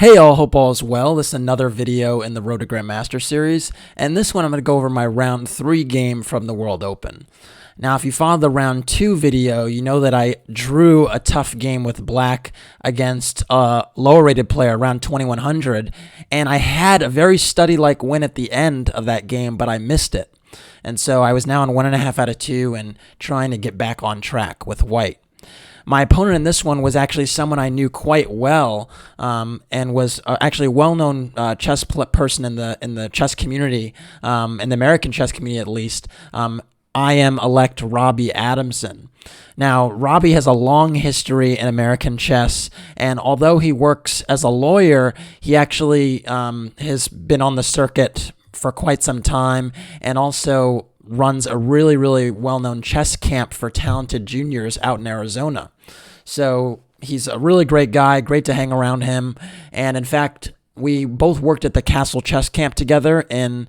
Hey all, hope all is well. This is another video in the Road to Grandmaster series, and this one I'm going to go over my round 3 game from the World Open. Now, if you followed the round 2 video, you know that I drew a tough game with black against a lower rated player around 2100, and I had a very study-like win at the end of that game, but I missed it. And so I was now on 1.5 out of 2 and trying to get back on track with white. My opponent in this one was actually someone I knew quite well, and was actually a well-known chess person in the chess community, in the American chess community at least. I am elect Robby Adamson. Now, Robby has a long history in American chess, and although he works as a lawyer, he actually has been on the circuit for quite some time, and also runs a really, really well-known chess camp for talented juniors out in Arizona. So he's a really great guy, great to hang around him. And in fact, we both worked at the Castle Chess Camp together in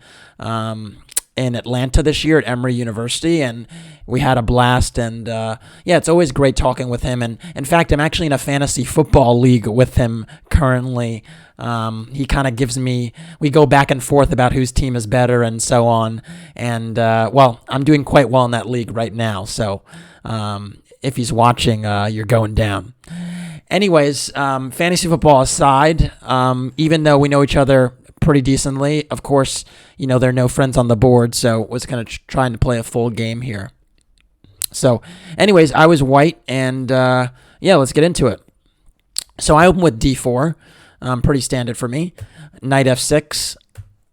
Atlanta this year at Emory University, and we had a blast. And yeah, it's always great talking with him. And in fact, I'm actually in a fantasy football league with him currently. He kind of gives me, we go back and forth about whose team is better and so on. And well, I'm doing quite well in that league right now. So if he's watching, you're going down. Anyways, fantasy football aside, even though we know each other pretty decently, of course, you know, there are no friends on the board, so was kind of trying to play a full game here. So anyways, I was white, and yeah, let's get into it. So I opened with d4, pretty standard for me, knight f6,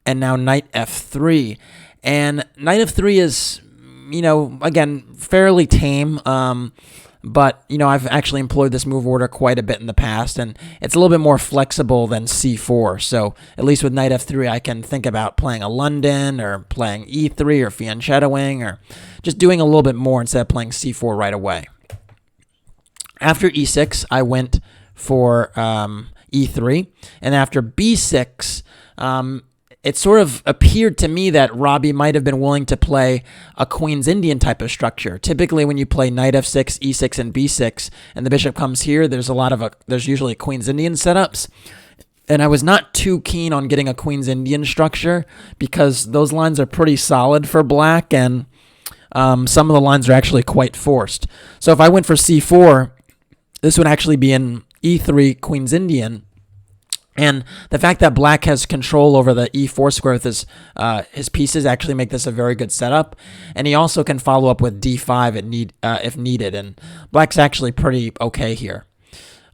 and now knight f3. And knight f3 is, you know, again, fairly tame, but, you know, I've actually employed this move order quite a bit in the past, and it's a little bit more flexible than c4. So at least with knight f3, I can think about playing a London or playing e3 or fianchettoing, or just doing a little bit more instead of playing c4 right away. After e6, I went for e3, and after b6, it sort of appeared to me that Robby might have been willing to play a Queen's Indian type of structure. Typically, when you play knight f6, e6, and b6, and the bishop comes here, there's usually Queen's Indian setups. And I was not too keen on getting a Queen's Indian structure because those lines are pretty solid for black, and some of the lines are actually quite forced. So if I went for c4, this would actually be an e3 Queen's Indian. And the fact that black has control over the e4 square with his pieces actually make this a very good setup. And he also can follow up with d5 if needed. And black's actually pretty okay here.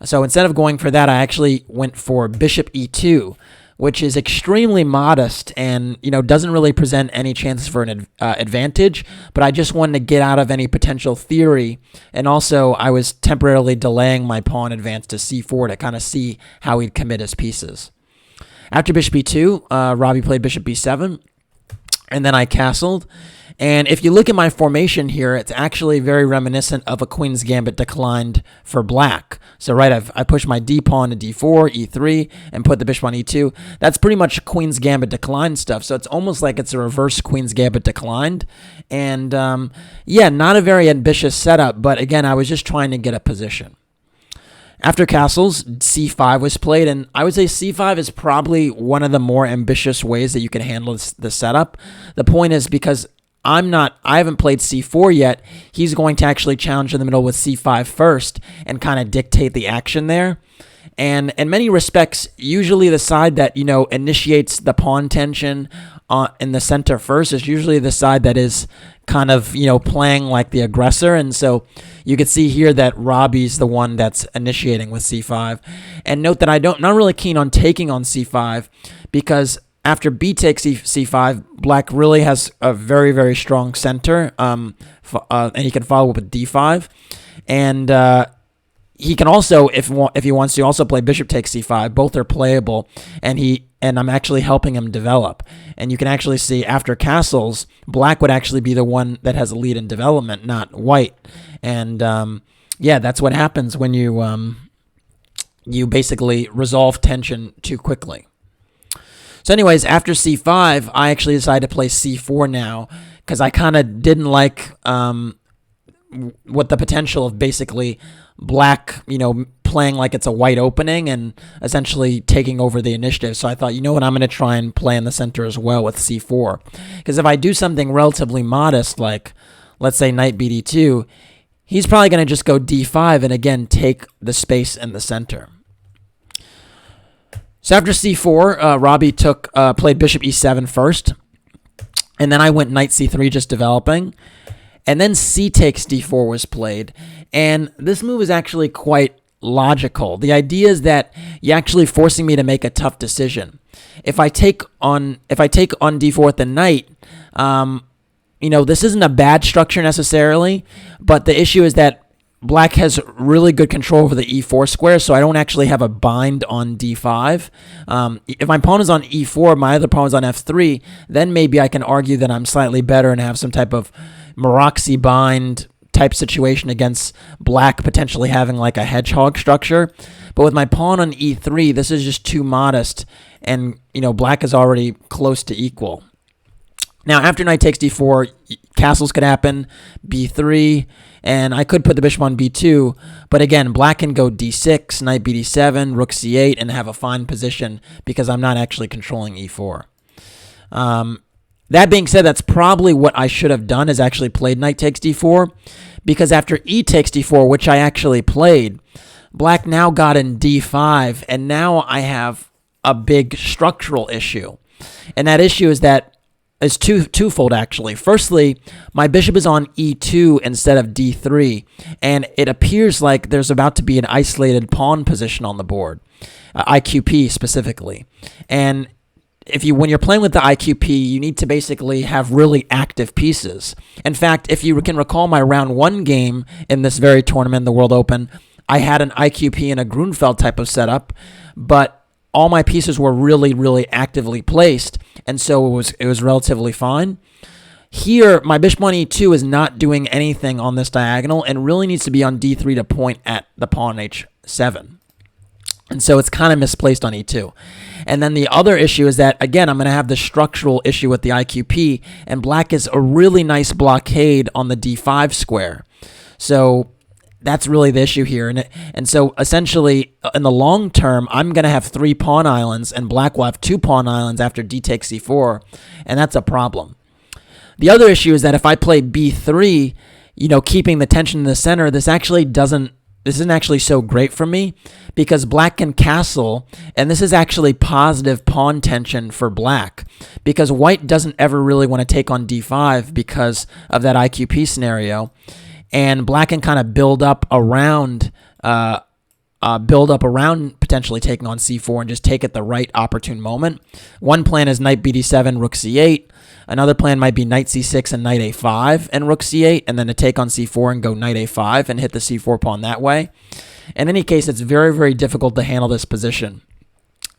So instead of going for that, I actually went for bishop e2, which is extremely modest and, you know, doesn't really present any chances for an advantage. But I just wanted to get out of any potential theory. And also, I was temporarily delaying my pawn advance to c4 to kind of see how he'd commit his pieces. After bishop e2, Robby played bishop b7, and then I castled. And if you look at my formation here, it's actually very reminiscent of a Queen's Gambit declined for black. So right, I pushed my d pawn to d4, e3, and put the bishop on e2. That's pretty much Queen's Gambit declined stuff. So it's almost like it's a reverse Queen's Gambit declined. And yeah, not a very ambitious setup, but again, I was just trying to get a position. After castles, c5 was played, and I would say c5 is probably one of the more ambitious ways that you can handle the setup. The point is, because I haven't played c4 yet, he's going to actually challenge in the middle with c5 first and kind of dictate the action there. And in many respects, usually the side that, you know, initiates the pawn tension in the center first is usually the side that is kind of, you know, playing like the aggressor. And so you can see here that Robby's the one that's initiating with c5. And note that not really keen on taking on c5, because after b takes c5, black really has a very, very strong center, and he can follow up with d5. And he can also, if he wants to, also play bishop takes c5. Both are playable, and I'm actually helping him develop. And you can actually see after castles, black would actually be the one that has a lead in development, not white. And yeah, that's what happens when you basically resolve tension too quickly. So anyways, after c5, I actually decided to play c4 now, because I kind of didn't like what the potential of basically black, you know, playing like it's a white opening and essentially taking over the initiative. So I thought, you know what, I'm going to try and play in the center as well with c4. Because if I do something relatively modest, like let's say knight bd2, he's probably going to just go d5 and again take the space in the center. So after c4, Robby played bishop e7 first, and then I went knight c3 just developing, and then c takes d4 was played, and this move is actually quite logical. The idea is that you're actually forcing me to make a tough decision. If I take on d4 with the knight, this isn't a bad structure necessarily, but the issue is that Black has really good control over the e4 square, so I don't actually have a bind on d5. If my pawn is on e4, my other pawn is on f3, then maybe I can argue that I'm slightly better and have some type of Maroczy bind type situation against Black potentially having like a hedgehog structure. But with my pawn on e3, this is just too modest, and Black is already close to equal. Now, after knight takes d4, castles could happen, b3, and I could put the bishop on b2, but again, Black can go d6, knight bd7, rook c8, and have a fine position because I'm not actually controlling e4. That being said, that's probably what I should have done, is actually played knight takes d4, because after e takes d4, which I actually played, Black now got in d5, and now I have a big structural issue. And that issue is that is twofold, actually. Firstly, my bishop is on e2 instead of d3, and it appears like there's about to be an isolated pawn position on the board, IQP specifically. And when you're playing with the IQP, you need to basically have really active pieces. In fact, if you can recall my round 1 game in this very tournament, the World Open, I had an IQP and a Grunfeld type of setup, but all my pieces were really, really actively placed, and so it was relatively fine. Here, my bishop on e2 is not doing anything on this diagonal and really needs to be on d3 to point at the pawn h7. And so it's kind of misplaced on e2. And then the other issue is that, again, I'm going to have the structural issue with the IQP, and Black is a really nice blockade on the d5 square. So that's really the issue here. And so essentially, in the long term, I'm going to have 3 pawn islands, and Black will have 2 pawn islands after d takes c4, and that's a problem. The other issue is that if I play b3, keeping the tension in the center, this isn't actually so great for me, because Black can castle, and this is actually positive pawn tension for Black, because White doesn't ever really want to take on d5 because of that IQP scenario. And Black can kind of build up around potentially taking on c4 and just take at the right opportune moment. One plan is knight bd7, rook c8. Another plan might be knight c6 and knight a5 and rook c8, and then to take on c4 and go knight a5 and hit the c4 pawn that way. In any case, it's very, very difficult to handle this position.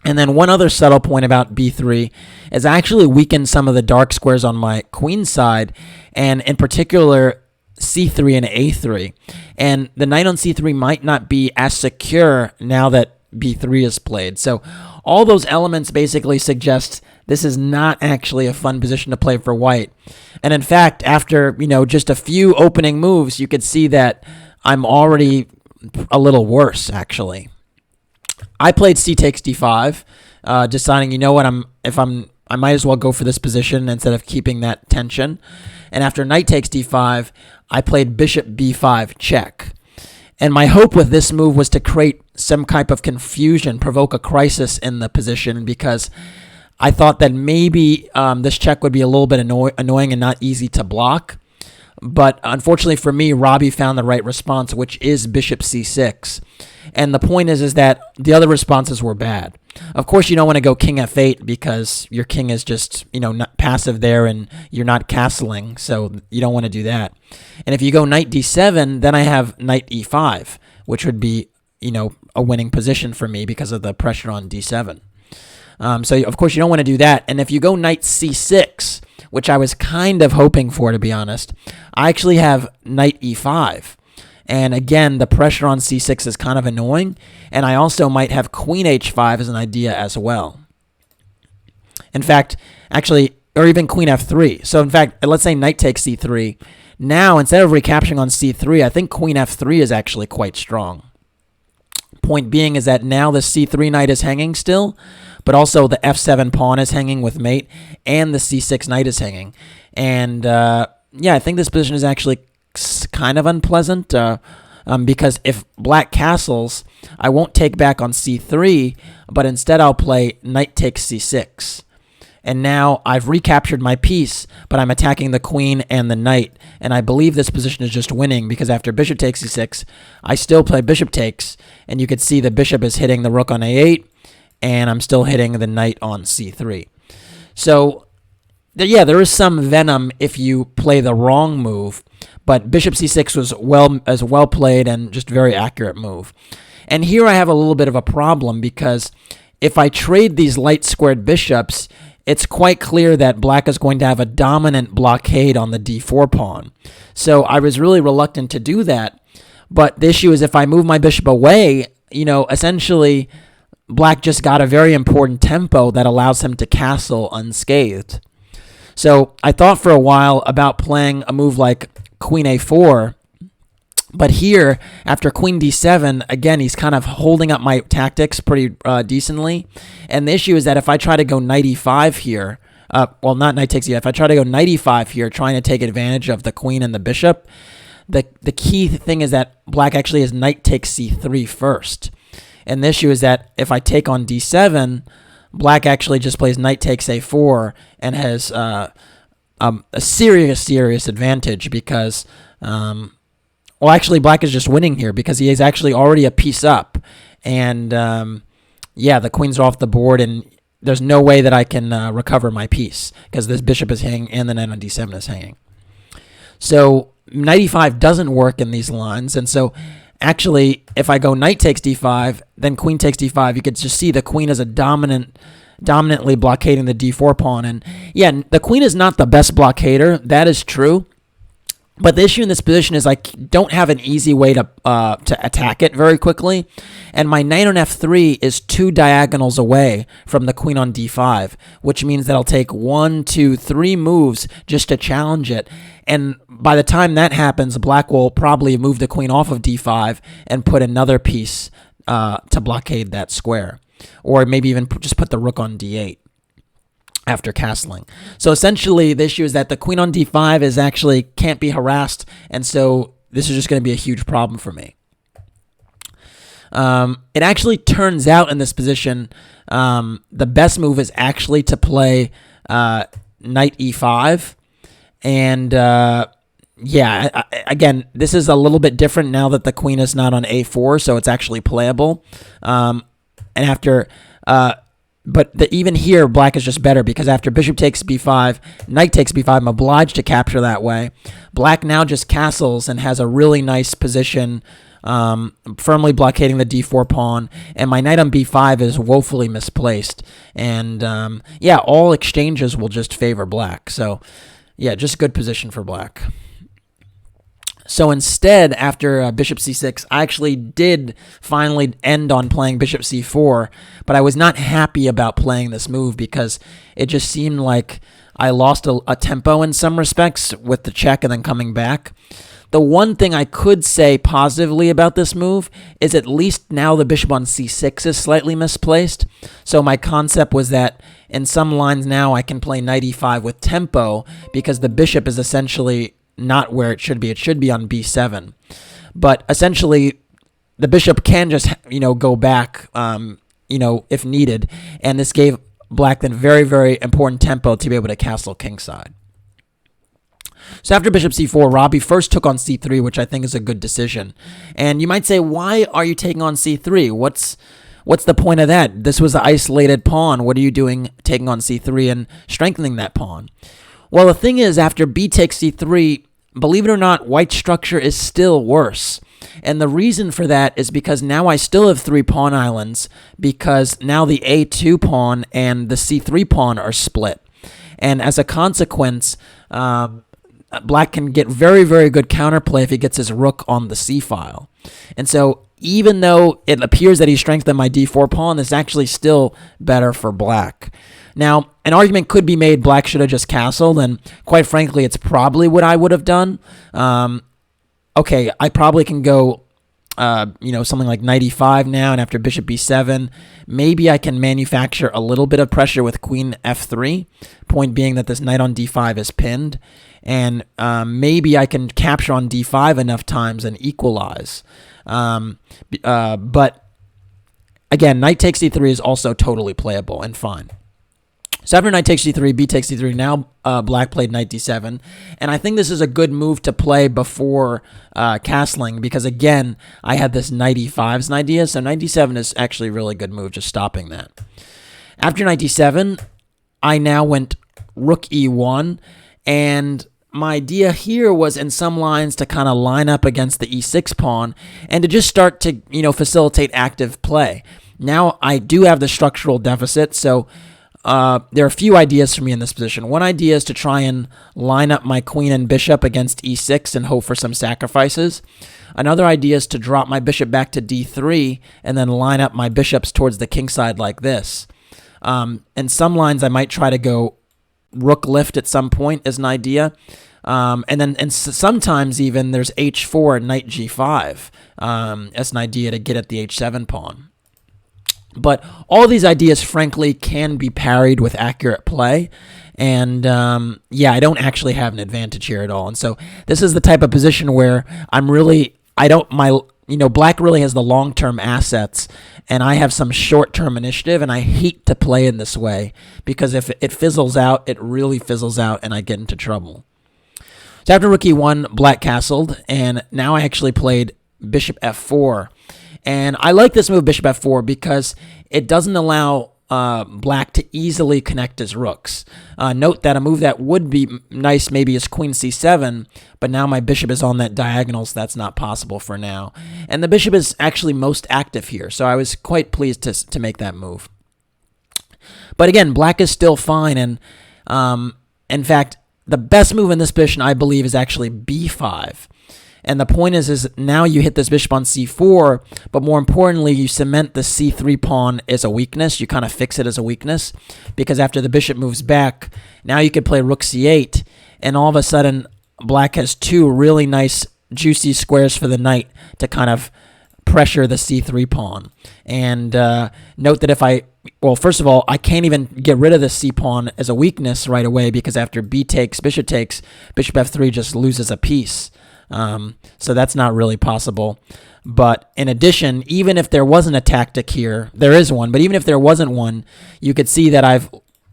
And then one other subtle point about b3 is I actually weakened some of the dark squares on my queen side, and in particular c3 and a3, and the knight on c3 might not be as secure now that b3 is played. So all those elements basically suggest this is not actually a fun position to play for White. And in fact, after just a few opening moves, you could see that I'm already a little worse, actually. I played c takes d5, deciding, I might as well go for this position instead of keeping that tension. And after knight takes d5, I played bishop b5 check. And my hope with this move was to create some type of confusion, provoke a crisis in the position, because I thought that maybe this check would be a little bit annoying and not easy to block. But unfortunately for me, Robby found the right response, which is bishop c6. And the point is that the other responses were bad. Of course, you don't want to go king f8 because your king is just, not passive there and you're not castling, so you don't want to do that. And if you go knight d7, then I have knight e5, which would be, a winning position for me because of the pressure on d7. So, of course, you don't want to do that. And if you go knight c6, which I was kind of hoping for, to be honest, I actually have knight e5. And again, the pressure on c6 is kind of annoying. And I also might have queen h5 as an idea as well. In fact, or even queen f3. So in fact, let's say knight takes c3. Now, instead of recapturing on c3, I think queen f3 is actually quite strong. Point being is that now the c3 knight is hanging still, but also the f7 pawn is hanging with mate, and the c6 knight is hanging. And yeah, I think this position is actually kind of unpleasant because if black castles, I won't take back on c3, but instead I'll play knight takes c6. And now I've recaptured my piece, but I'm attacking the queen and the knight. And I believe this position is just winning because after bishop takes c6, I still play bishop takes. And you can see the bishop is hitting the rook on a8, and I'm still hitting the knight on c3. So, yeah, there is some venom if you play the wrong move. But bishop c6 was well played and just very accurate move. And here I have a little bit of a problem because if I trade these light squared bishops, it's quite clear that black is going to have a dominant blockade on the d4 pawn. So I was really reluctant to do that. But the issue is if I move my bishop away, essentially black just got a very important tempo that allows him to castle unscathed. So I thought for a while about playing a move like queen a4. But here, after queen d7, again, he's kind of holding up my tactics pretty decently. And the issue is that if I try to go knight e5 here, well, not knight takes e5, if I try to go knight e5 here, trying to take advantage of the queen and the bishop, the key thing is that black actually has knight takes c3 first. And the issue is that if I take on d7, black actually just plays knight takes a4 and has a serious advantage because... well, actually, black is just winning here because he is actually already a piece up. And, yeah, the queens are off the board, and there's no way that I can recover my piece because this bishop is hanging and the knight on d7 is hanging. So knight e5 doesn't work in these lines. And so, actually, if I go knight takes d5, then queen takes d5, you could just see the queen is a dominantly blockading the d4 pawn. And, yeah, the queen is not the best blockader. That is true. But the issue in this position is I don't have an easy way to attack it very quickly. And my knight on f3 is 2 diagonals away from the queen on d5, which means that I'll take 1, 2, 3 moves just to challenge it. And by the time that happens, black will probably move the queen off of d5 and put another piece to blockade that square. Or maybe even just put the rook on d8. After castling. So essentially, the issue is that the queen on d5 is actually can't be harassed, and so this is just going to be a huge problem for me. It actually turns out in this position, the best move is actually to play knight e5, and yeah, again, this is a little bit different now that the queen is not on a4, so it's actually playable. And after... But even here, black is just better because after bishop takes b5, knight takes b5, I'm obliged to capture that way. Black now just castles and has a really nice position, firmly blockading the d4 pawn. And my knight on b5 is woefully misplaced. And yeah, all exchanges will just favor black. So yeah, just good position for black. So instead, after bishop c6, I actually did finally end on playing bishop c4, but I was not happy about playing this move because it just seemed like I lost a tempo in some respects with the check and then coming back. The one thing I could say positively about this move is at least now the bishop on c6 is slightly misplaced. So my concept was that in some lines now I can play knight e5 with tempo because the bishop is essentially not where it should be. It should be on b7. But essentially, the bishop can just, go back, if needed. And this gave black then very, very important tempo to be able to castle kingside. So after bishop c4, Robby first took on c3, which I think is a good decision. And you might say, why are you taking on c3? What's the point of that? This was an isolated pawn. What are you doing taking on c3 and strengthening that pawn? Well, the thing is, after b takes c3, believe it or not, white structure is still worse. And the reason for that is because now I still have 3 pawn islands because now the a2 pawn and the c3 pawn are split. And as a consequence, black can get very, very good counterplay if he gets his rook on the c-file. And so even though it appears that he strengthened my d4 pawn, it's actually still better for black. Now, an argument could be made black should have just castled, and quite frankly, it's probably what I would have done. Okay, I probably can go something like knight e5 now, and after bishop b7, maybe I can manufacture a little bit of pressure with queen f3, point being that this knight on d5 is pinned, and maybe I can capture on d5 enough times and equalize. But again, knight takes d3 is also totally playable and fine. So after knight takes d3, b takes d3, now black played knight d7. And I think this is a good move to play before castling because, again, I had this knight e5 as an idea. So knight d7 is actually a really good move, just stopping that. After knight d7, I now went rook e1. And my idea here was in some lines to kind of line up against the e6 pawn and to just start to, facilitate active play. Now I do have the structural deficit, so there are a few ideas for me in this position. One idea is to try and line up my queen and bishop against e6 and hope for some sacrifices. Another idea is to drop my bishop back to d3 and then line up my bishops towards the king side like this. In some lines, I might try to go rook lift at some point as an idea. And sometimes even there's h4 and knight g5 as an idea to get at the h7 pawn. But all these ideas, frankly, can be parried with accurate play. And I don't actually have an advantage here at all. And so this is the type of position where black really has the long-term assets, and I have some short-term initiative, and I hate to play in this way because if it fizzles out, it really fizzles out, and I get into trouble. So after rook e1, black castled, and now I actually played bishop f4. And I like this move, bishop f4, because it doesn't allow black to easily connect his rooks. Note that a move that would be nice maybe is queen c7, but now my bishop is on that diagonal, so that's not possible for now. And the bishop is actually most active here, so I was quite pleased to make that move. But again, black is still fine, and in fact, the best move in this position, I believe, is actually b5. And the point is now you hit this bishop on c4, but more importantly, you cement the c3 pawn as a weakness. You kind of fix it as a weakness, because after the bishop moves back, now you could play rook c8, and all of a sudden, black has two really nice, juicy squares for the knight to kind of pressure the c3 pawn. And note that first of all, I can't even get rid of the c pawn as a weakness right away, because after b takes, bishop f3 just loses a piece. So that's not really possible. But in addition, even if there wasn't a tactic here, there is one, but even if there wasn't one, you could see that I've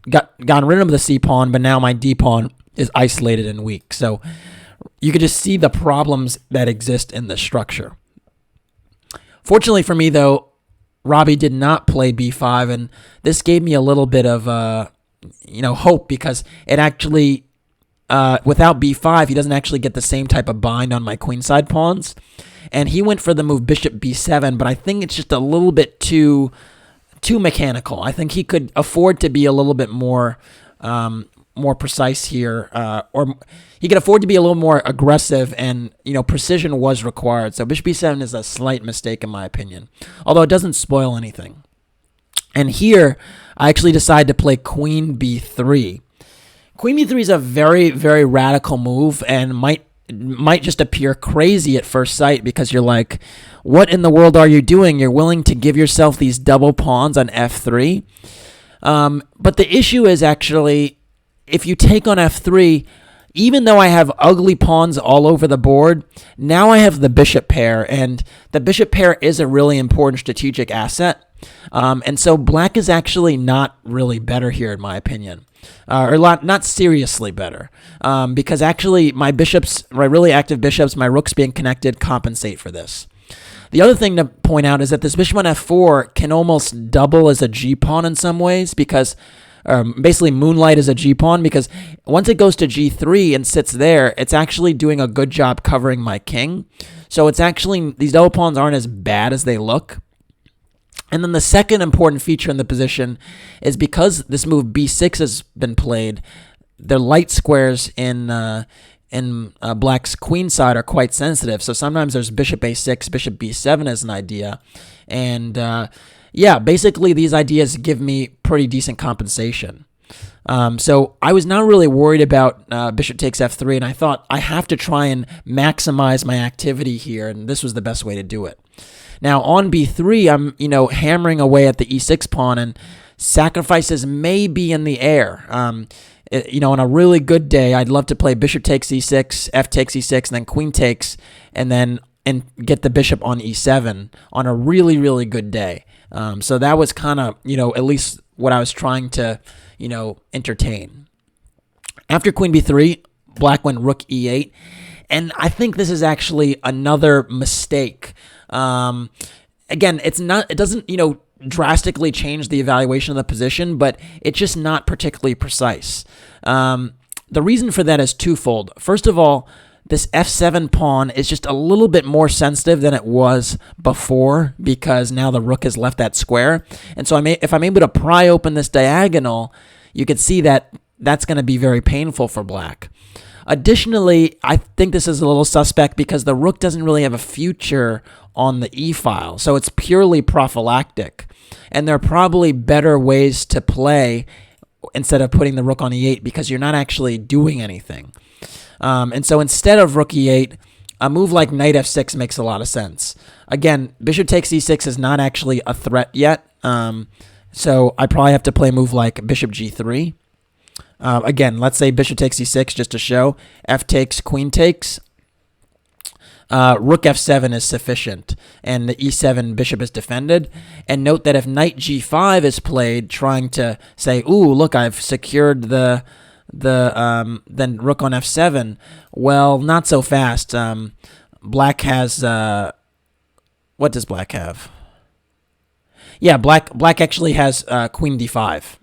gotten rid of the c pawn, but now my d pawn is isolated and weak. So you could just see the problems that exist in the structure. Fortunately for me, though, Robby did not play b5, and this gave me a little bit of hope, because it actually without b5, he doesn't actually get the same type of bind on my queenside pawns. And he went for the move bishop b7, but I think it's just a little bit too mechanical. I think he could afford to be a little bit more precise here, or he could afford to be a little more aggressive, and precision was required. So bishop b7 is a slight mistake in my opinion, although it doesn't spoil anything. And here, I actually decided to play queen b3. Queen b3 is a very, very radical move, and might just appear crazy at first sight, because you're like, what in the world are you doing? You're willing to give yourself these double pawns on f3. But the issue is actually, if you take on f3, even though I have ugly pawns all over the board, now I have the bishop pair, and the bishop pair is a really important strategic asset. And so black is actually not really better here, in my opinion. Or not seriously better, because actually my really active bishops, my rooks being connected, compensate for this. The other thing to point out is that this bishop on f4 can almost double as a g-pawn in some ways, because basically moonlight is a g-pawn, because once it goes to g3 and sits there, it's actually doing a good job covering my king. So it's actually, these double pawns aren't as bad as they look. And then the second important feature in the position is, because this move b6 has been played, the light squares in black's queen side are quite sensitive. So sometimes there's bishop a6, bishop b7 as an idea. And basically these ideas give me pretty decent compensation. So I was not really worried about bishop takes f3, and I thought I have to try and maximize my activity here, and this was the best way to do it. Now on b3, I'm hammering away at the e6 pawn, and sacrifices may be in the air. On a really good day, I'd love to play bishop takes e6, f takes e6, and then queen takes, and get the bishop on e7 on a really, really good day. So that was kind of, at least what I was trying to, entertain. After queen b3, black went rook e8, and I think this is actually another mistake. Again, it doesn't, drastically change the evaluation of the position, but it's just not particularly precise. The reason for that is twofold. First of all, this f7 pawn is just a little bit more sensitive than it was before because now the rook has left that square. And so if I'm able to pry open this diagonal, you can see that that's going to be very painful for black. Additionally, I think this is a little suspect because the rook doesn't really have a future on the e-file, so it's purely prophylactic. And there are probably better ways to play instead of putting the rook on e8 because you're not actually doing anything. And so instead of rook e8, a move like knight f6 makes a lot of sense. Again, bishop takes e6 is not actually a threat yet, so I probably have to play a move like bishop g3. Again, let's say bishop takes e6 just to show. F takes, queen takes. Rook f7 is sufficient, and the e7 bishop is defended. And note that if knight g5 is played, trying to say, "Ooh, look, I've secured then rook on f7." Well, not so fast. Black has what does black have? Yeah, black actually has queen d5.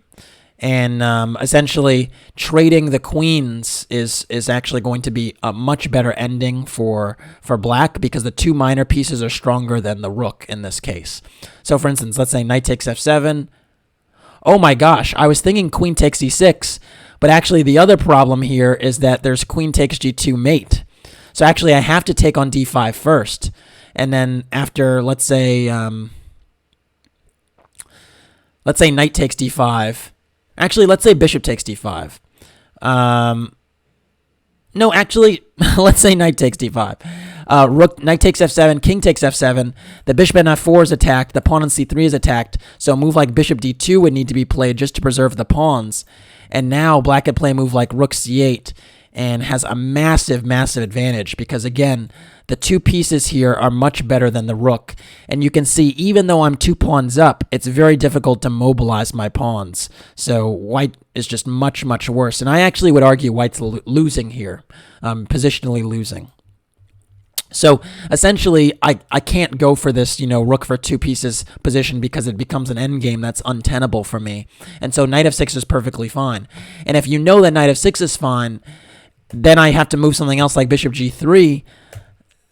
And essentially, trading the queens is actually going to be a much better ending for black because the two minor pieces are stronger than the rook in this case. So, for instance, let's say knight takes f7. Oh my gosh, I was thinking queen takes e6, but actually the other problem here is that there's queen takes g2 mate. So actually, I have to take on d5 first, and then after, let's say knight takes d5. Actually, let's say bishop takes d5. No, actually, let's say knight takes d5. Knight takes f7, king takes f7. The bishop on f4 is attacked. The pawn on c3 is attacked. So a move like bishop d2 would need to be played just to preserve the pawns. And now black could play a move like rook c8 and has a massive, massive advantage because, again, the two pieces here are much better than the rook. And you can see, even though I'm 2 pawns up, it's very difficult to mobilize my pawns. So white is just much, much worse. And I actually would argue white's losing here, positionally losing. So essentially, I can't go for this, rook for 2 pieces position because it becomes an endgame that's untenable for me. And so knight f6 is perfectly fine. And if you know that knight f6 is fine, then I have to move something else like bishop g3.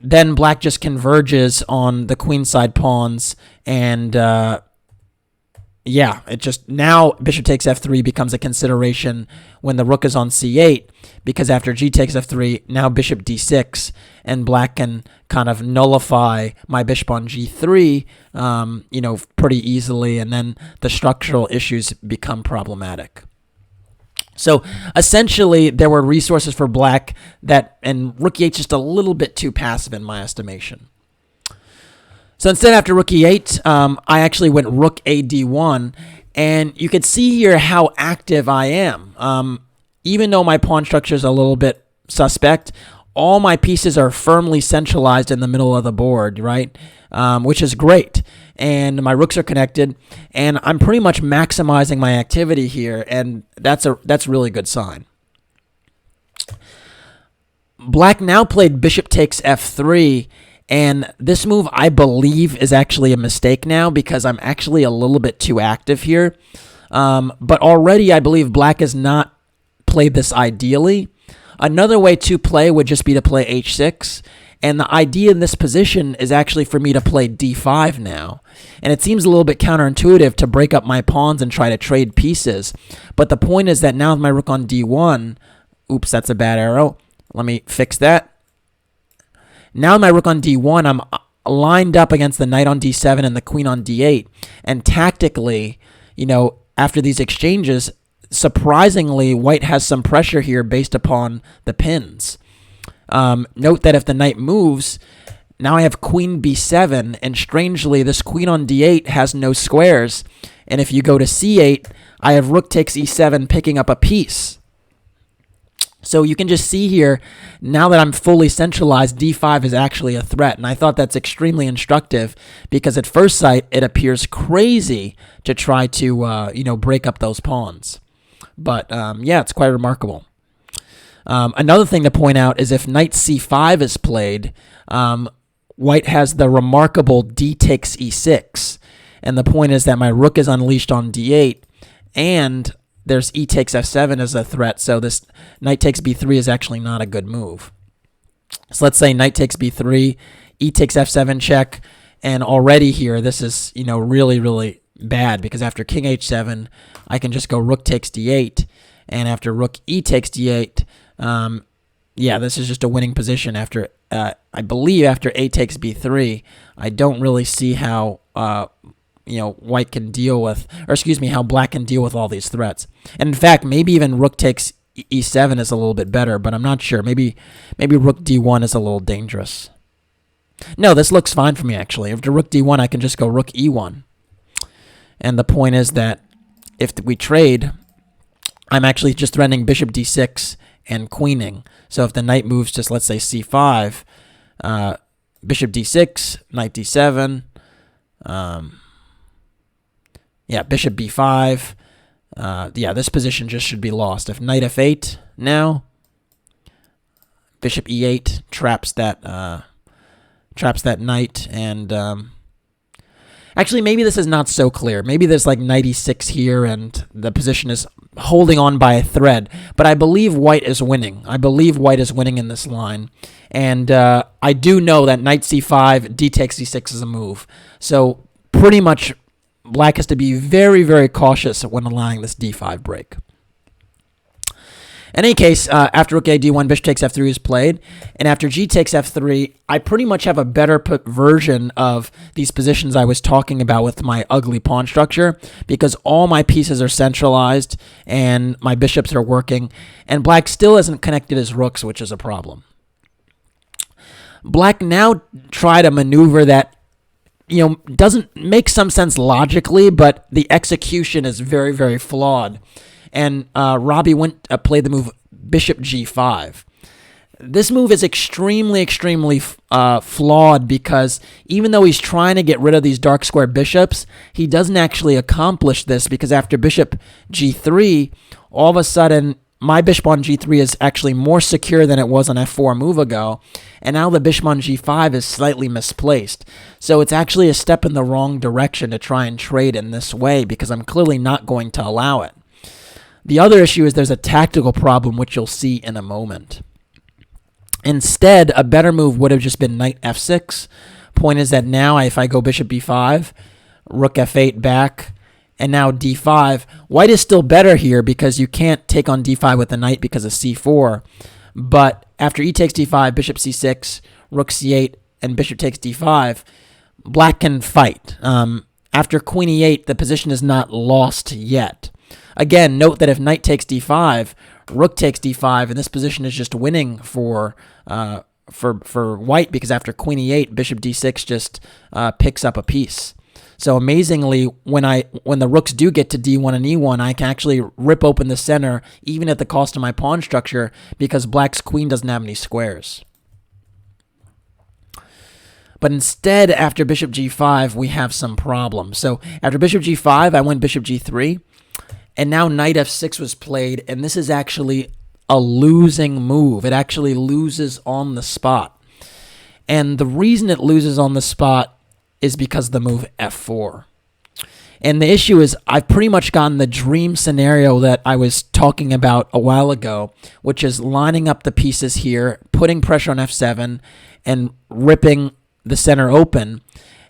Then black just converges on the queenside pawns, and yeah, it just now bishop takes f3 becomes a consideration when the rook is on c8, because after g takes f3, now bishop d6, and black can kind of nullify my bishop on g3, pretty easily, and then the structural issues become problematic. So essentially, there were resources for black and rook e8 just a little bit too passive in my estimation. So instead, after rook e8, I actually went rook a d1, and you can see here how active I am. Even though my pawn structure is a little bit suspect, all my pieces are firmly centralized in the middle of the board, right? Which is great. And my rooks are connected, and I'm pretty much maximizing my activity here, and that's a really good sign. Black now played bishop takes f3, and this move, I believe, is actually a mistake now because I'm actually a little bit too active here. But already I believe black has not played this ideally. Another way to play would just be to play h6. And the idea in this position is actually for me to play d5 now. And it seems a little bit counterintuitive to break up my pawns and try to trade pieces. But the point is that now with my rook on d1, oops, that's a bad arrow. Let me fix that. Now with my rook on d1, I'm lined up against the knight on d7 and the queen on d8. And tactically, after these exchanges, surprisingly, white has some pressure here based upon the pins. Note that if the knight moves, now I have queen b7, and strangely, this queen on d8 has no squares. And if you go to c8, I have rook takes e7 picking up a piece. So you can just see here, now that I'm fully centralized, d5 is actually a threat. And I thought that's extremely instructive because at first sight, it appears crazy to try to, break up those pawns. But, yeah, it's quite remarkable. Another thing to point out is if knight c5 is played, white has the remarkable d takes e6. And the point is that my rook is unleashed on d8, and there's e takes f7 as a threat, so this knight takes b3 is actually not a good move. So let's say knight takes b3, e takes f7 check, and already here this is, really, really bad because after king h7, I can just go rook takes d8, and after rook e takes d8, this is just a winning position. After I believe after a takes b3, I don't really see how white can deal with, how black can deal with all these threats. And in fact, maybe even rook takes e7 is a little bit better, but I'm not sure. Maybe rook d1 is a little dangerous. No, this looks fine for me, actually. After rook d1, I can just go rook e1. And the point is that if we trade, I'm actually just threatening bishop d6 and queening. So if the knight moves just, let's say, c5, bishop d6, knight d7, bishop b5. This position just should be lost. If knight f8 now, bishop e8 traps that knight, and actually maybe this is not so clear. Maybe there's like knight e6 here, and the position is holding on by a thread. But I believe white is winning. I believe white is winning in this line, and I do know that knight c5, d takes e6 is a move. So pretty much black has to be very, very cautious when allowing this d5 break. In any case, after rook a d1, bishop takes f3 is played, and after g takes f3, I pretty much have a better version of these positions I was talking about with my ugly pawn structure, because all my pieces are centralized and my bishops are working, and black still hasn't connected his rooks, which is a problem. Black now tried a maneuver that doesn't make some sense logically, but the execution is very, very flawed. And Robby played the move bishop g5. This move is extremely, extremely flawed because even though he's trying to get rid of these dark square bishops, he doesn't actually accomplish this because after bishop g3, all of a sudden, my bishop on g3 is actually more secure than it was on f4 a move ago, and now the bishop on g5 is slightly misplaced. So it's actually a step in the wrong direction to try and trade in this way because I'm clearly not going to allow it. The other issue is there's a tactical problem, which you'll see in a moment. Instead, a better move would have just been knight f6. Point is that now if I go bishop b5, rook f8 back, and now d5. White is still better here because you can't take on d5 with the knight because of c4. But after e takes d5, bishop c6, rook c8, and bishop takes d5, black can fight. After queen e8, the position is not lost yet. Again, note that if knight takes d5, rook takes d5, and this position is just winning for white because after queen e8, bishop d6 just picks up a piece. So amazingly, when the rooks do get to d1 and e1, I can actually rip open the center even at the cost of my pawn structure because black's queen doesn't have any squares. But instead, after bishop g5, we have some problems. So after bishop g5, I went bishop g3, and now knight f6 was played, and this is actually a losing move. It actually loses on the spot. And the reason it loses on the spot is because of the move f4. And the issue is I've pretty much gotten the dream scenario that I was talking about a while ago, which is lining up the pieces here, putting pressure on f7, and ripping the center open.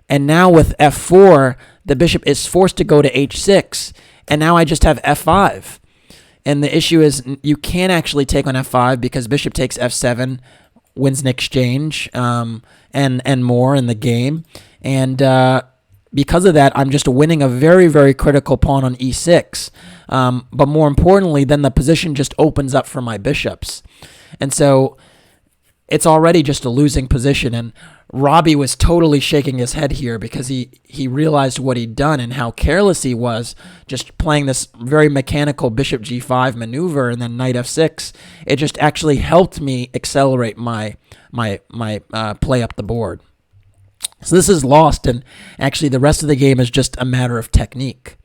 And now with f4, the bishop is forced to go to h6, and now I just have f5. And the issue is you can't actually take on f5 because bishop takes f7, wins an exchange, and more in the game. And because of that, I'm just winning a very, very critical pawn on e6. But more importantly, then the position just opens up for my bishops. And so it's already just a losing position. And Robby was totally shaking his head here because he realized what he'd done and how careless he was, just playing this very mechanical bishop g5 maneuver and then knight f6. It just actually helped me accelerate my play up the board. So this is lost, and actually the rest of the game is just a matter of technique.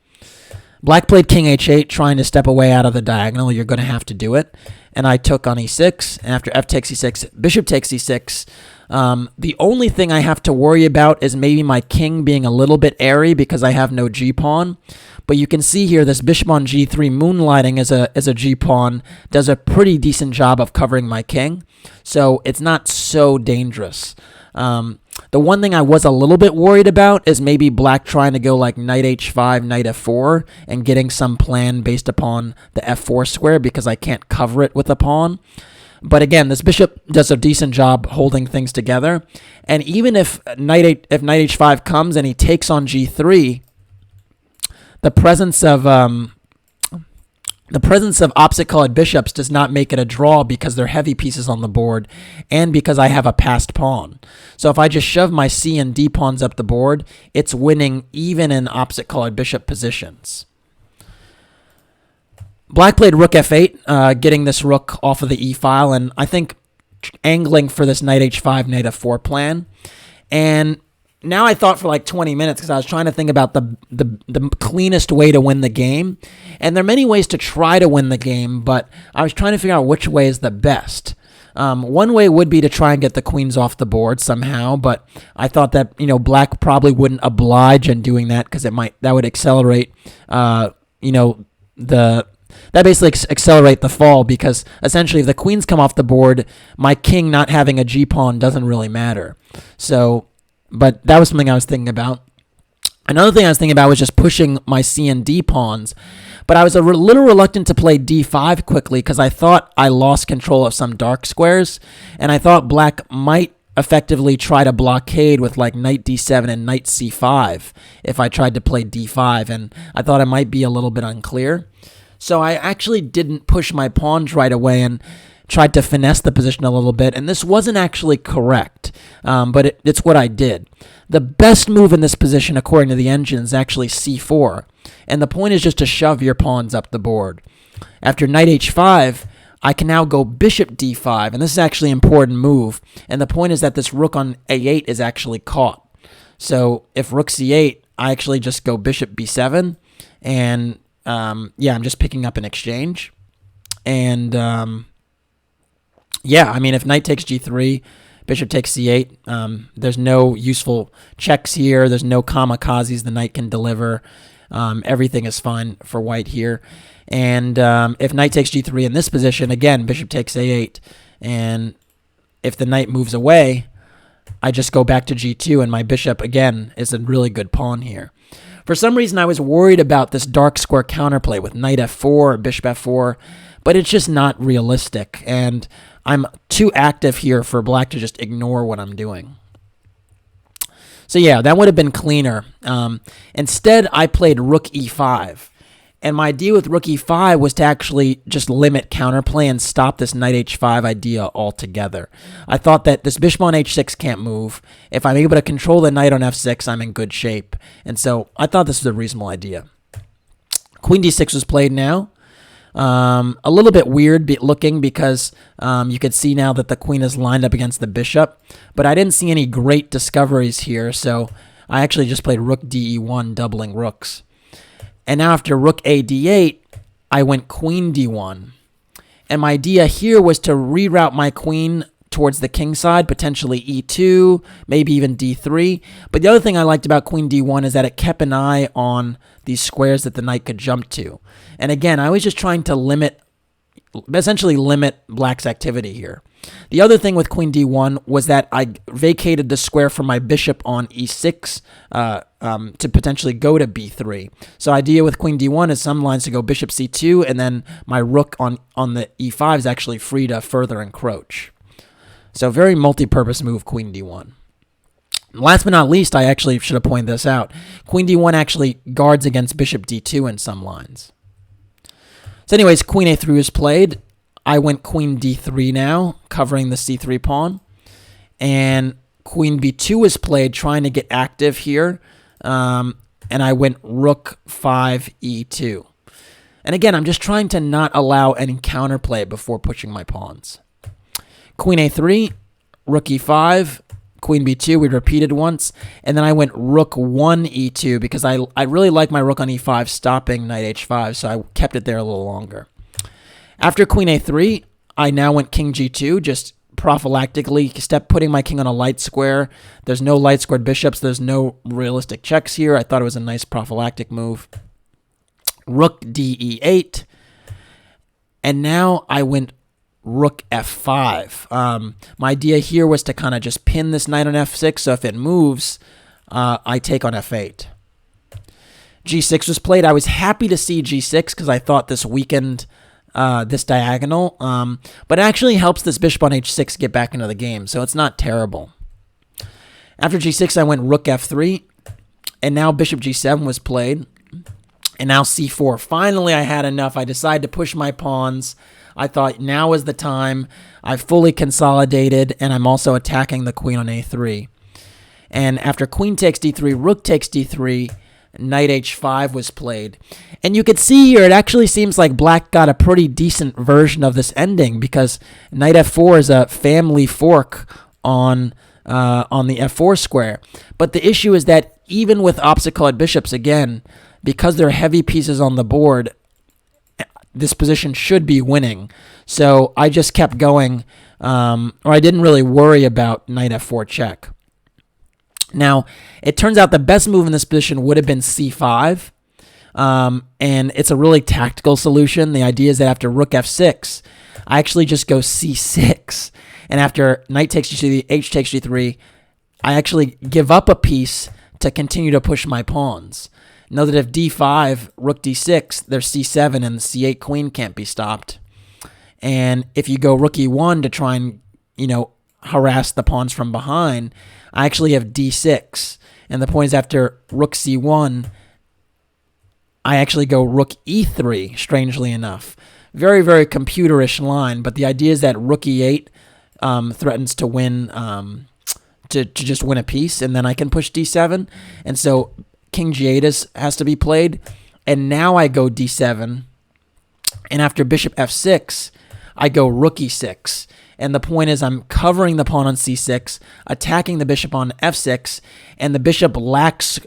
Black played king h8, trying to step away out of the diagonal. You're going to have to do it. And I took on e6, and after f takes e6, bishop takes e6. The only thing I have to worry about is maybe my king being a little bit airy because I have no g-pawn. But you can see here this bishop on g3 moonlighting as a g-pawn does a pretty decent job of covering my king. So it's not so dangerous. The one thing I was a little bit worried about is maybe black trying to go like knight h5, knight f4, and getting some plan based upon the f4 square because I can't cover it with a pawn. But again, this bishop does a decent job holding things together. And even if knight h5 comes and he takes on g3, the presence of opposite-colored bishops does not make it a draw because they're heavy pieces on the board and because I have a passed pawn. So if I just shove my c and d pawns up the board, it's winning even in opposite-colored bishop positions. Black played rook f8, getting this rook off of the e-file, and I think angling for this knight h5, knight f4 plan. And now I thought for like 20 minutes because I was trying to think about the cleanest way to win the game. And there are many ways to try to win the game, but I was trying to figure out which way is the best. One way would be to try and get the queens off the board somehow, but I thought that, black probably wouldn't oblige in doing that because that would accelerate, that basically accelerate the fall because essentially if the queens come off the board, my king not having a g-pawn doesn't really matter. So, but that was something I was thinking about. Another thing I was thinking about was just pushing my c and d pawns, but I was a little reluctant to play d5 quickly because I thought I lost control of some dark squares, and I thought black might effectively try to blockade with like knight d7 and knight c5 if I tried to play d5, and I thought it might be a little bit unclear. So I actually didn't push my pawns right away and tried to finesse the position a little bit, and this wasn't actually correct, but it's what I did. The best move in this position, according to the engine, is actually c4, and the point is just to shove your pawns up the board. After knight h5, I can now go bishop d5, and this is actually an important move, and the point is that this rook on a8 is actually caught. So if rook c8, I actually just go bishop b7, and I'm just picking up an exchange. And if knight takes g3, bishop takes c8, there's no useful checks here. There's no kamikazes the knight can deliver. Everything is fine for white here. And if knight takes g3 in this position, again, bishop takes a8. And if the knight moves away, I just go back to g2, and my bishop, again, is a really good pawn here. For some reason, I was worried about this dark square counterplay with knight f4 or bishop f4, but it's just not realistic, and I'm too active here for black to just ignore what I'm doing. So yeah, that would have been cleaner. Instead, I played rook e5, and my idea with rook e5 was to actually just limit counterplay and stop this knight h5 idea altogether. I thought that this bishop on h6 can't move. If I'm able to control the knight on f6, I'm in good shape. And so I thought this was a reasonable idea. Queen d6 was played now. A little bit weird looking because you could see now that the queen is lined up against the bishop. But I didn't see any great discoveries here, so I actually just played rook de1, doubling rooks. And now after rook a d8, I went queen d1. And my idea here was to reroute my queen towards the king side, potentially e2, maybe even d3. But the other thing I liked about queen d1 is that it kept an eye on these squares that the knight could jump to. And again, I was just trying to essentially limit black's activity here. The other thing with queen d1 was that I vacated the square for my bishop on e6 to potentially go to b3. So idea with queen d1 is some lines to go bishop c2, and then my rook on the e5 is actually free to further encroach. So very multi-purpose move, queen d1. Last but not least, I actually should have pointed this out. Queen d1 actually guards against bishop d2 in some lines. So anyways, queen a3 was played. I went queen d3 now, covering the c3 pawn. And queen b2 was played, trying to get active here. And I went rook 5 e2. And again, I'm just trying to not allow any counterplay before pushing my pawns. Queen a3, rook e5, queen b2, we repeated once, and then I went rook 1 e2 because I really like my rook on e5 stopping knight h5, so I kept it there a little longer. After queen a3, I now went king g2, just prophylactically putting my king on a light square. There's no light squared bishops, there's no realistic checks here. I thought it was a nice prophylactic move. Rook d8, and now I went rook f5. My idea here was to kind of just pin this knight on f6, so if it moves, I take on f8. g6 was played. I was happy to see g6 because I thought this weakened this diagonal, but it actually helps this bishop on h6 get back into the game, so it's not terrible. After g6, I went rook f3, and now bishop g7 was played, and now c4. Finally, I had enough. I decided to push my pawns. I thought now is the time. I fully consolidated, and I'm also attacking the queen on a3. And after queen takes d3, rook takes d3, knight h5 was played. And you could see here, it actually seems like black got a pretty decent version of this ending because knight f4 is a family fork on the f4 square. But the issue is that even with opposite-colored bishops, again, because they're heavy pieces on the board, this position should be winning. So I just kept going, or I didn't really worry about knight f4 check. Now, it turns out the best move in this position would have been c5, and it's a really tactical solution. The idea is that after rook f6, I actually just go c6, and after knight takes g3, h takes g3, I actually give up a piece to continue to push my pawns. Know that if d5, rook d6, there's c7, and the c8 queen can't be stopped. And if you go rook e1 to try and, harass the pawns from behind, I actually have d6. And the point is after rook c1, I actually go rook e3, strangely enough. Very, very computerish line, but the idea is that rook e8 threatens to win, to just win a piece, and then I can push d7. And so king g8 has to be played, and now I go d7, and after bishop f6, I go rook e6, and the point is I'm covering the pawn on c6, attacking the bishop on f6, and the bishop lacks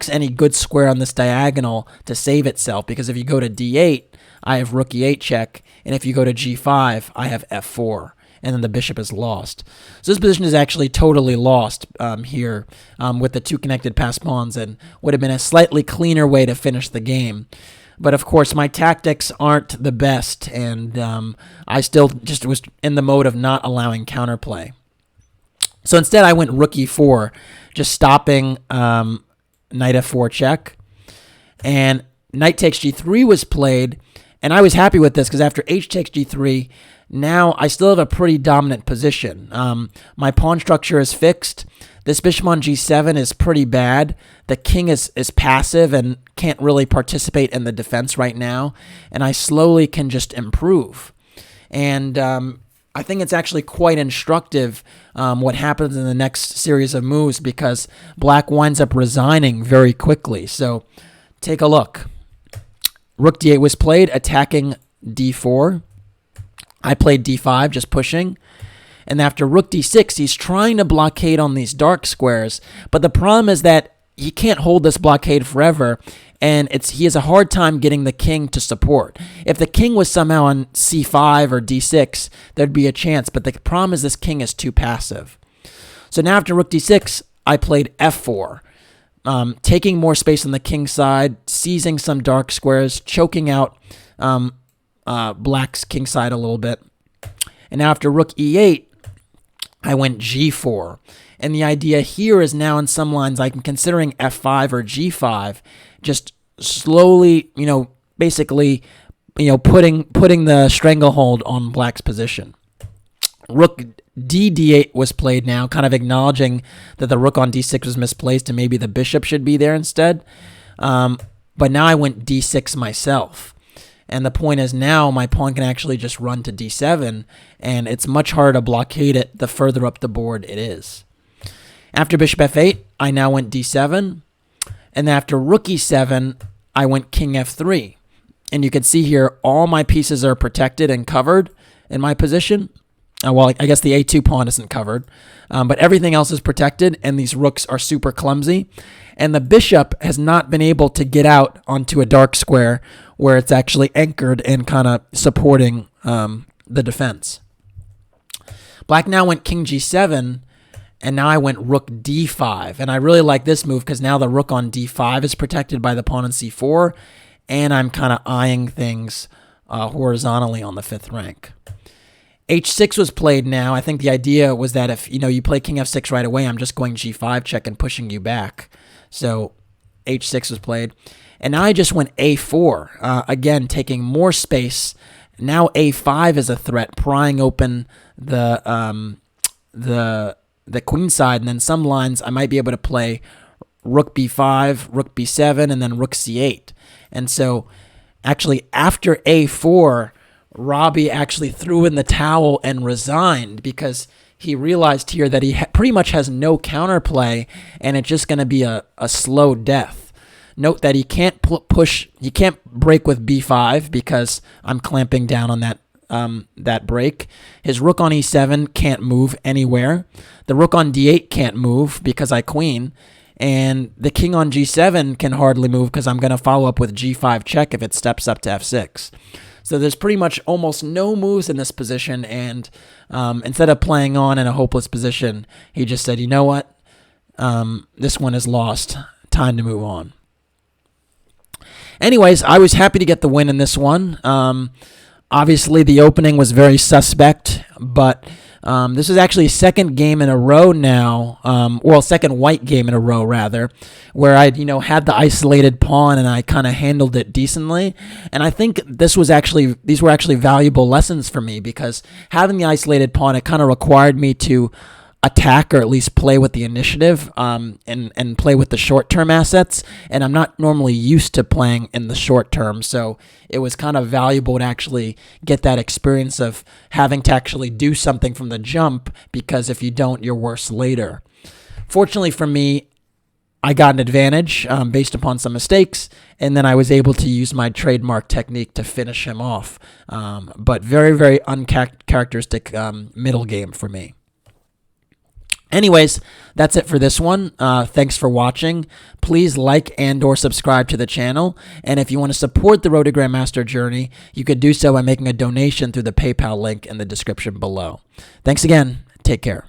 any good square on this diagonal to save itself, because if you go to d8, I have rook e8 check, and if you go to g5, I have f4. And then the bishop is lost. So this position is actually totally lost here with the two connected passed pawns, and would have been a slightly cleaner way to finish the game. But of course, my tactics aren't the best, and I still just was in the mode of not allowing counterplay. So instead, I went rook e4, just stopping knight f4 check. And knight takes g3 was played, and I was happy with this because after h takes g3, now I still have a pretty dominant position. My pawn structure is fixed. This bishop on g7 is pretty bad. The king is passive and can't really participate in the defense right now. And I slowly can just improve. And I think it's actually quite instructive what happens in the next series of moves because black winds up resigning very quickly. So take a look. Rook d8 was played, attacking d4. I played d5, just pushing. And after rook d6, he's trying to blockade on these dark squares. But the problem is that he can't hold this blockade forever, and he has a hard time getting the king to support. If the king was somehow on c5 or d6, there'd be a chance. But the problem is this king is too passive. So now after rook d6, I played f4. Taking more space on the king side, seizing some dark squares, choking out black's king side a little bit. And now after rook e8, I went g4. And the idea here is now in some lines I'm considering f5 or g5, just slowly, basically, putting the stranglehold on black's position. Rook d8 was played now, kind of acknowledging that the rook on d6 was misplaced and maybe the bishop should be there instead. But now I went d6 myself. And the point is now my pawn can actually just run to d7, and it's much harder to blockade it the further up the board it is. After bishop f8, I now went d7. And after rook e7, I went king f3. And you can see here all my pieces are protected and covered in my position. Well, I guess the a2 pawn isn't covered, but everything else is protected, and these rooks are super clumsy. And the bishop has not been able to get out onto a dark square where it's actually anchored and kind of supporting the defense. Black now went king g7, and now I went rook d5. And I really like this move because now the rook on d5 is protected by the pawn on c4, and I'm kind of eyeing things horizontally on the 5th rank. h6 was played now. I think the idea was that if you play king f6 right away, I'm just going g5 check and pushing you back. So h6 was played. And now I just went a4, again taking more space. Now a5 is a threat, prying open the queen side, and then some lines I might be able to play rook b5, rook b7, and then rook c8. And so actually after a4, Robby actually threw in the towel and resigned because he realized here that he pretty much has no counterplay, and it's just going to be a slow death. Note that he can't he can't break with b5 because I'm clamping down on that break. His rook on e7 can't move anywhere. The rook on d8 can't move because I queen. And the king on g7 can hardly move because I'm going to follow up with g5 check if it steps up to f6. So there's pretty much almost no moves in this position, and instead of playing on in a hopeless position, he just said, you know what, this one is lost, time to move on. Anyways, I was happy to get the win in this one. Obviously, the opening was very suspect, but this is actually second game in a row now, second white game in a row, rather, where I had the isolated pawn and I kind of handled it decently. And I think these were actually valuable lessons for me because having the isolated pawn, it kind of required me to attack or at least play with the initiative and play with the short-term assets. And I'm not normally used to playing in the short term, so it was kind of valuable to actually get that experience of having to actually do something from the jump, because if you don't, you're worse later. Fortunately for me, I got an advantage based upon some mistakes, and then I was able to use my trademark technique to finish him off. But very, very uncharacteristic middle game for me. Anyways, that's it for this one. Thanks for watching. Please like and or subscribe to the channel. And if you want to support the Road to Grandmaster journey, you could do so by making a donation through the PayPal link in the description below. Thanks again. Take care.